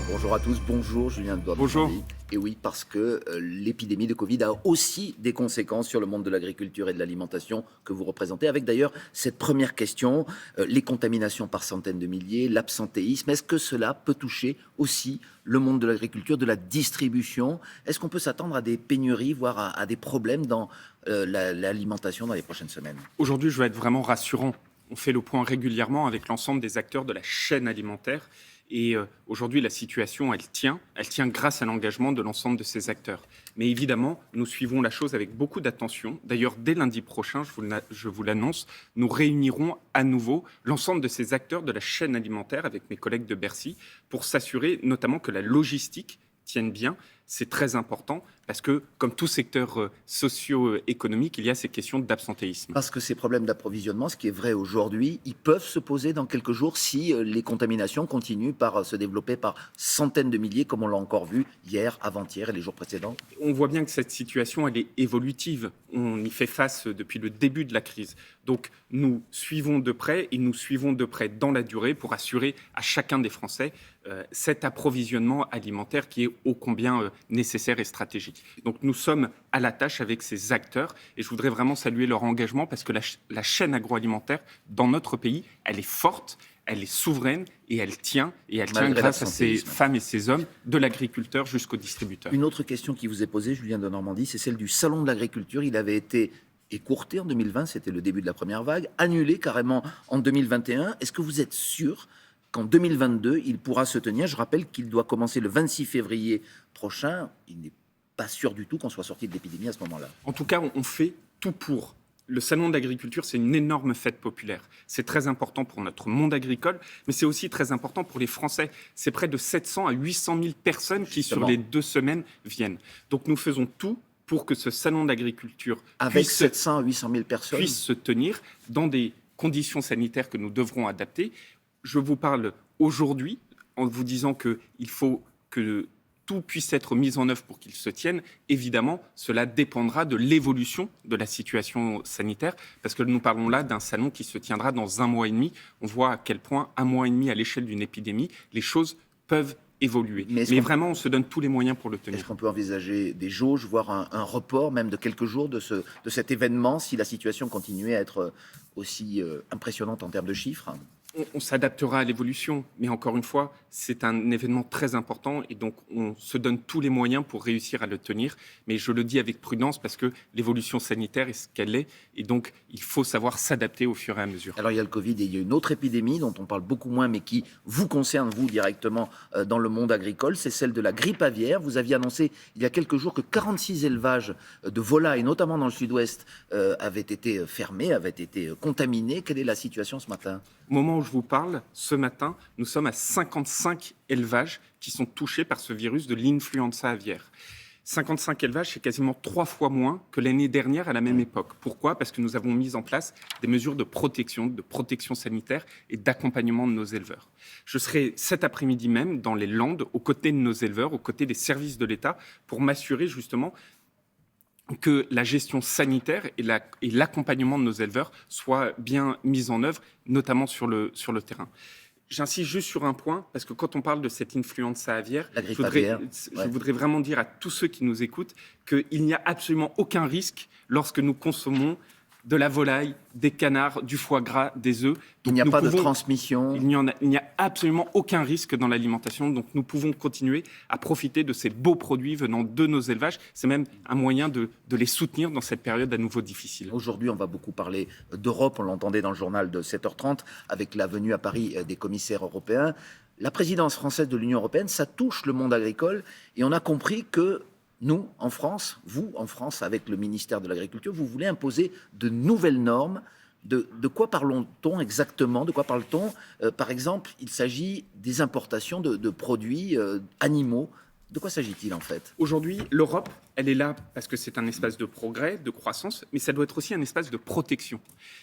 Bonjour à tous, bonjour Julien de Bonjour. Normandie. Et oui, parce que l'épidémie de Covid a aussi des conséquences sur le monde de l'agriculture et de l'alimentation que vous représentez, avec d'ailleurs cette première question, les contaminations par centaines de milliers, l'absentéisme. Est-ce que cela peut toucher aussi le monde de l'agriculture, de la distribution? Est-ce qu'on peut s'attendre à des pénuries, voire à des problèmes dans l'alimentation dans les prochaines semaines? Aujourd'hui, je veux être vraiment rassurant. On fait le point régulièrement avec l'ensemble des acteurs de la chaîne alimentaire. Et aujourd'hui, la situation, elle tient grâce à l'engagement de l'ensemble de ces acteurs. Mais évidemment, nous suivons la chose avec beaucoup d'attention. D'ailleurs, dès lundi prochain, je vous l'annonce, nous réunirons à nouveau l'ensemble de ces acteurs de la chaîne alimentaire avec mes collègues de Bercy pour s'assurer notamment que la logistique tienne bien. C'est très important parce que, comme tout secteur socio-économique, il y a ces questions d'absentéisme. Parce que ces problèmes d'approvisionnement, ce qui est vrai aujourd'hui, ils peuvent se poser dans quelques jours si les contaminations continuent par se développer par centaines de milliers, comme on l'a encore vu hier, avant-hier et les jours précédents. On voit bien que cette situation, elle est évolutive. On y fait face depuis le début de la crise. Donc, nous suivons de près et nous suivons de près dans la durée pour assurer à chacun des Français cet approvisionnement alimentaire qui est ô combien nécessaire et stratégique. Donc, nous sommes à la tâche avec ces acteurs et je voudrais vraiment saluer leur engagement parce que la chaîne agroalimentaire dans notre pays, elle est forte. Elle est souveraine et elle tient grâce à ces femmes et ces hommes, de l'agriculteur jusqu'au distributeur. Une autre question qui vous est posée, Julien de Normandie, c'est celle du Salon de l'agriculture. Il avait été écourté en 2020, c'était le début de la première vague, annulé carrément en 2021. Est-ce que vous êtes sûr qu'en 2022, il pourra se tenir? Je rappelle qu'il doit commencer le 26 février prochain. Il n'est pas sûr du tout qu'on soit sorti de l'épidémie à ce moment-là. En tout cas, on fait tout pour. Le salon de l'agriculture, c'est une énorme fête populaire. C'est très important pour notre monde agricole, mais c'est aussi très important pour les Français. C'est près de 700 à 800 000 personnes qui, sur les 2 semaines, viennent. Donc nous faisons tout pour que ce salon d'agriculture avec 700 à 800 000 personnes puisse se tenir dans des conditions sanitaires que nous devrons adapter. Je vous parle aujourd'hui en vous disant qu'il faut que tout puisse être mis en œuvre pour qu'il se tienne. Évidemment, cela dépendra de l'évolution de la situation sanitaire, parce que nous parlons là d'un salon qui se tiendra dans 1 mois et demi. On voit à quel point 1 mois et demi à l'échelle d'une épidémie, les choses peuvent évoluer. Mais vraiment, on se donne tous les moyens pour le tenir. Est-ce qu'on peut envisager des jauges, voire un report même de quelques jours de cet événement, si la situation continuait à être aussi impressionnante en termes de chiffres? On s'adaptera à l'évolution, mais encore une fois, c'est un événement très important et donc on se donne tous les moyens pour réussir à le tenir. Mais je le dis avec prudence parce que l'évolution sanitaire est ce qu'elle est et donc il faut savoir s'adapter au fur et à mesure. Alors il y a le Covid et il y a une autre épidémie dont on parle beaucoup moins mais qui vous concerne, vous, directement dans le monde agricole, c'est celle de la grippe aviaire. Vous aviez annoncé il y a quelques jours que 46 élevages de volailles, notamment dans le sud-ouest, avaient été fermés, avaient été contaminés. Quelle est la situation ce matin ? Au moment où je vous parle, ce matin, nous sommes à 55 élevages qui sont touchés par ce virus de l'influenza aviaire. 55 élevages, c'est quasiment 3 fois moins que l'année dernière à la même époque. Pourquoi ? Parce que nous avons mis en place des mesures de protection sanitaire et d'accompagnement de nos éleveurs. Je serai cet après-midi même dans les Landes, aux côtés de nos éleveurs, aux côtés des services de l'État, pour m'assurer justement que la gestion sanitaire et l'accompagnement de nos éleveurs soient bien mis en œuvre, notamment sur le terrain. J'insiste juste sur un point, parce que quand on parle de cette influenza aviaire, je voudrais vraiment dire à tous ceux qui nous écoutent qu'il n'y a absolument aucun risque lorsque nous consommons de la volaille, des canards, du foie gras, des œufs. Donc il n'y a pas de transmission. Il n'y a absolument aucun risque dans l'alimentation. Donc nous pouvons continuer à profiter de ces beaux produits venant de nos élevages. C'est même un moyen de les soutenir dans cette période à nouveau difficile. Aujourd'hui, on va beaucoup parler d'Europe. On l'entendait dans le journal de 7h30 avec la venue à Paris des commissaires européens. La présidence française de l'Union européenne, ça touche le monde agricole. Et on a compris que nous, en France, vous, en France, avec le ministère de l'Agriculture, vous voulez imposer de nouvelles normes. De quoi parlons-on exactement ? De quoi parle-t-on ? Par exemple, il s'agit des importations de produits animaux. De quoi s'agit-il en fait ? Aujourd'hui, l'Europe, elle est là parce que c'est un espace de progrès, de croissance, mais ça doit être aussi un espace de protection.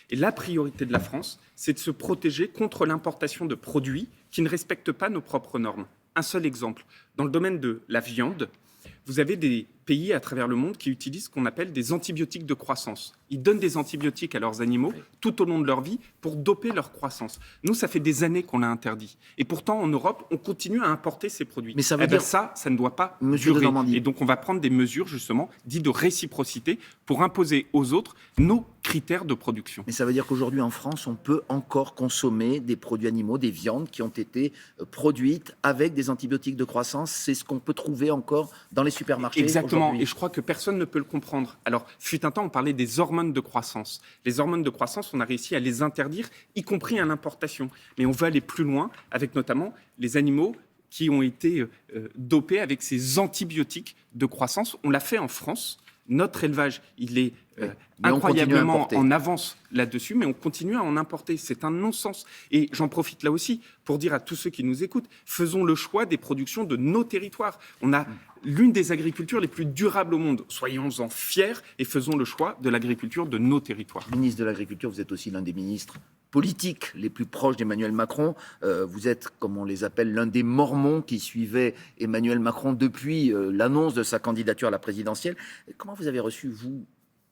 Et la priorité de la France, c'est de se protéger contre l'importation de produits qui ne respectent pas nos propres normes. Un seul exemple, dans le domaine de la viande, vous avez des pays à travers le monde qui utilisent ce qu'on appelle des antibiotiques de croissance. Ils donnent des antibiotiques à leurs animaux tout au long de leur vie pour doper leur croissance. Nous, ça fait des années qu'on l'a interdit. Et pourtant, en Europe, on continue à importer ces produits. Mais ça veut dire... ça ne doit pas Monsieur durer. Denormandie. Et donc, on va prendre des mesures, justement, dites de réciprocité pour imposer aux autres nos critères de production. Mais ça veut dire qu'aujourd'hui, en France, on peut encore consommer des produits animaux, des viandes qui ont été produites avec des antibiotiques de croissance. C'est ce qu'on peut trouver encore dans les supermarchés. Exactement, aujourd'hui. et je crois que personne ne peut le comprendre. Alors, fut un temps, on parlait des hormones de croissance. Les hormones de croissance, on a réussi à les interdire, y compris à l'importation. Mais on veut aller plus loin, avec notamment les animaux qui ont été dopés avec ces antibiotiques de croissance. On l'a fait en France. Notre élevage, il est incroyablement en avance là-dessus, mais on continue à en importer. C'est un non-sens. Et j'en profite là aussi pour dire à tous ceux qui nous écoutent, faisons le choix des productions de nos territoires. On a l'une des agricultures les plus durables au monde. Soyons-en fiers et faisons le choix de l'agriculture de nos territoires. Ministre de l'Agriculture, vous êtes aussi l'un des ministres politiques les plus proches d'Emmanuel Macron. Vous êtes, comme on les appelle, l'un des mormons qui suivaient Emmanuel Macron depuis l'annonce de sa candidature à la présidentielle. Comment vous avez reçu, vous,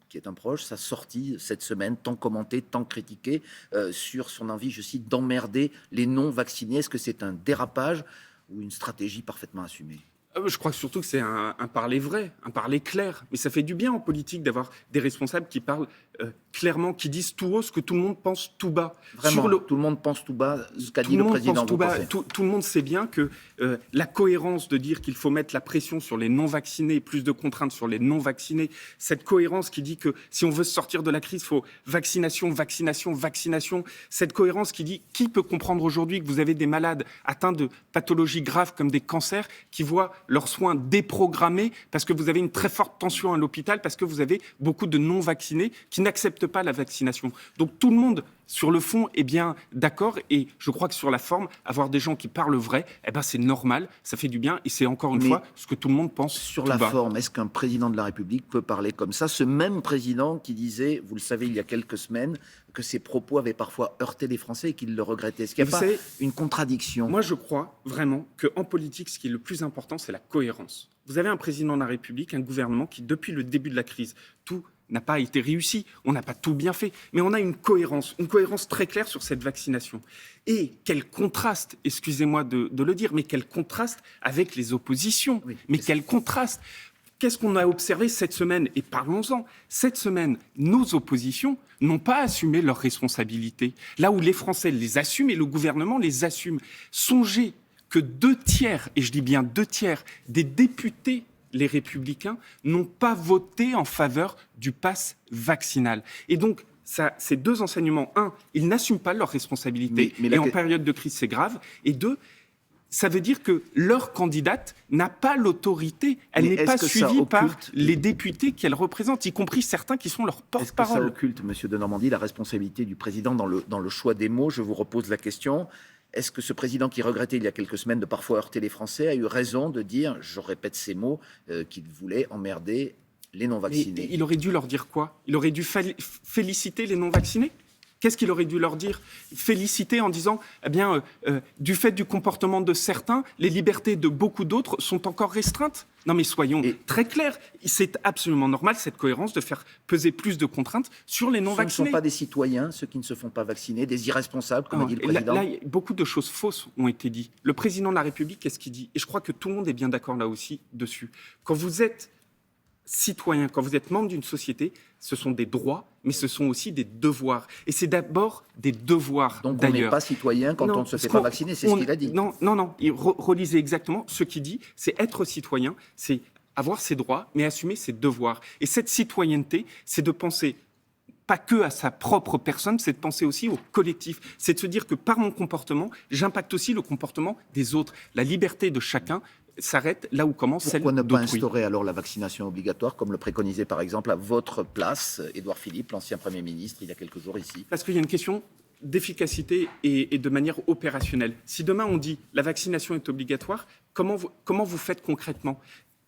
qui êtes un proche, sa sortie cette semaine, tant commentée, tant critiquée, sur son envie, je cite, d'emmerder les non-vaccinés? Est-ce que c'est un dérapage ou une stratégie parfaitement assumée? Je crois surtout que c'est un parler vrai, un parler clair. Mais ça fait du bien en politique d'avoir des responsables qui parlent clairement, qui disent tout haut ce que tout le monde pense tout bas. Vraiment, tout le monde pense tout bas ce qu'a dit le président. Tout le monde sait bien que la cohérence de dire qu'il faut mettre la pression sur les non-vaccinés, plus de contraintes sur les non-vaccinés, cette cohérence qui dit que si on veut sortir de la crise, il faut vaccination, vaccination, vaccination. Cette cohérence qui dit qui peut comprendre aujourd'hui que vous avez des malades atteints de pathologies graves comme des cancers qui voient leurs soins déprogrammés parce que vous avez une très forte tension à l'hôpital, parce que vous avez beaucoup de non-vaccinés qui n'acceptent pas la vaccination. Donc tout le monde, sur le fond, est bien d'accord, et je crois que sur la forme, avoir des gens qui parlent vrai, c'est normal, ça fait du bien, et c'est encore une fois ce que tout le monde pense. Sur la forme, est-ce qu'un président de la République peut parler comme ça? Ce même président qui disait, vous le savez, il y a quelques semaines, que ses propos avaient parfois heurté les Français et qu'il le regrettait. Est-ce qu'il n'y a pas une contradiction? Moi, je crois vraiment qu'en politique, ce qui est le plus important, c'est la cohérence. Vous avez un président de la République, un gouvernement qui, depuis le début de la crise, tout n'a pas été réussi, on n'a pas tout bien fait, mais on a une cohérence très claire sur cette vaccination. Et quel contraste, excusez-moi de le dire, mais quel contraste avec les oppositions, quel contraste. Qu'est-ce qu'on a observé cette semaine? Et parlons-en. Cette semaine, nos oppositions n'ont pas assumé leurs responsabilités. Là où les Français les assument et le gouvernement les assume. Songez que 2/3, et je dis bien 2/3, des députés, les Républicains, n'ont pas voté en faveur du pass vaccinal. Et donc, ces deux enseignements, un, ils n'assument pas leurs responsabilités, et en période de crise, c'est grave. Et deux, ça veut dire que leur candidate n'a pas l'autorité. Elle n'est pas suivie par les députés qu'elle représente, y compris certains qui sont leurs porte-parole. Est-ce que ça occulte, Monsieur Denormandie, la responsabilité du président dans le choix des mots? Je vous repose la question. Est-ce que ce président qui regrettait il y a quelques semaines de parfois heurter les Français a eu raison de dire, je répète ces mots, qu'il voulait emmerder les non-vaccinés? Il aurait dû leur dire quoi? Il aurait dû féliciter les non-vaccinés? Qu'est-ce qu'il aurait dû leur dire? Féliciter en disant, du fait du comportement de certains, les libertés de beaucoup d'autres sont encore restreintes? Non mais soyons très clairs, c'est absolument normal, cette cohérence, de faire peser plus de contraintes sur les non-vaccinés. Ce ne sont pas des citoyens, ceux qui ne se font pas vacciner, des irresponsables, comme a dit le président? Là, beaucoup de choses fausses ont été dites. Le président de la République, qu'est-ce qu'il dit? Et je crois que tout le monde est bien d'accord là aussi dessus. Quand vous êtes citoyen, quand vous êtes membre d'une société, ce sont des droits, mais ce sont aussi des devoirs. Et c'est d'abord des devoirs, donc d'ailleurs. On n'est pas citoyen quand on ne se fait pas vacciner, c'est ce qu'il a dit. Non. Relisez exactement ce qu'il dit. C'est être citoyen, c'est avoir ses droits, mais assumer ses devoirs. Et cette citoyenneté, c'est de penser pas que à sa propre personne, c'est de penser aussi au collectif. C'est de se dire que par mon comportement, j'impacte aussi le comportement des autres. La liberté de chacun s'arrête là où commence celle d'autrui. Pourquoi ne pas instaurer alors la vaccination obligatoire, comme le préconisait par exemple à votre place Édouard Philippe, l'ancien Premier ministre, il y a quelques jours ici? Parce qu'il y a une question d'efficacité et de manière opérationnelle. Si demain on dit la vaccination est obligatoire, comment vous faites concrètement?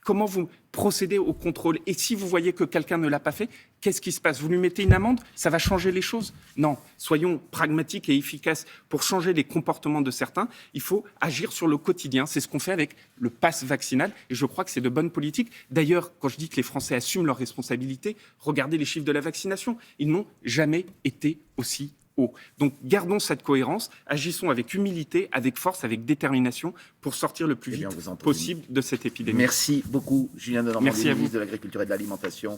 Comment vous procédez au contrôle? Et si vous voyez que quelqu'un ne l'a pas fait, qu'est-ce qui se passe? Vous lui mettez une amende? Ça va changer les choses? Non. Soyons pragmatiques et efficaces. Pour changer les comportements de certains, il faut agir sur le quotidien. C'est ce qu'on fait avec le pass vaccinal. Et je crois que c'est de bonne politique. D'ailleurs, quand je dis que les Français assument leurs responsabilités, regardez les chiffres de la vaccination. Ils n'ont jamais été aussi haut. Donc gardons cette cohérence, agissons avec humilité, avec force, avec détermination pour sortir le plus vite possible de cette épidémie. Merci beaucoup, Julien Denormandie, Merci à vous. ministre de l'Agriculture et de l'Alimentation.